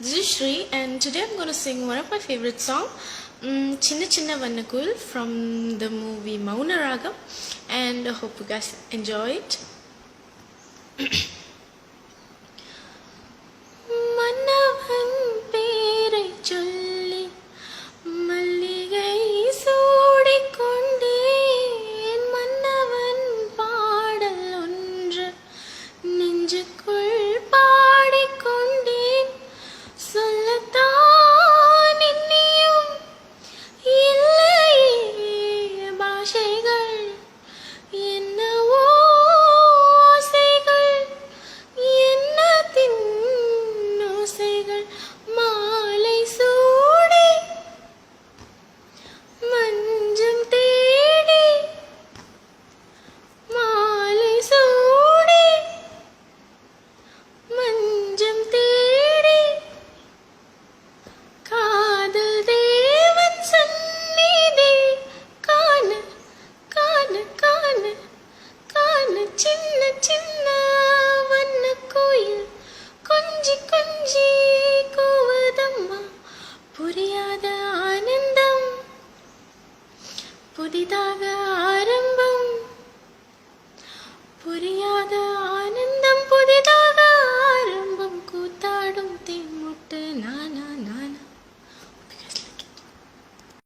This is Shri, and today I'm going to sing one of my favorite songs, Chinna Chinna Vannakul from the movie Mauna Ragam, and I hope you guys enjoy it. மன்னவன் பேரைச் சொல்லி மல்லிகை சூடிக்கொண்டேன் மன்னவன் பாடல் ஒன்று நெஞ்சுக்குள் பாடிக்கொண்டேன் சொல்லத்தான் இன்னியும் இல்லையே பாஷைகள் என்னவோ ஆசைகள் எண்ணத்தின் ஓசைகள் மாலை சூடி மஞ்சம் தேடி மாலை சூடி மஞ்சம் தேடி காதல் தேவன் சந்நிதி காண காண காண காண சின்ன சின்ன வண்ண கோயில் கொஞ்சி கொஞ்சி கூவதம்மா புரியாத ஆனந்தம் புதிதாக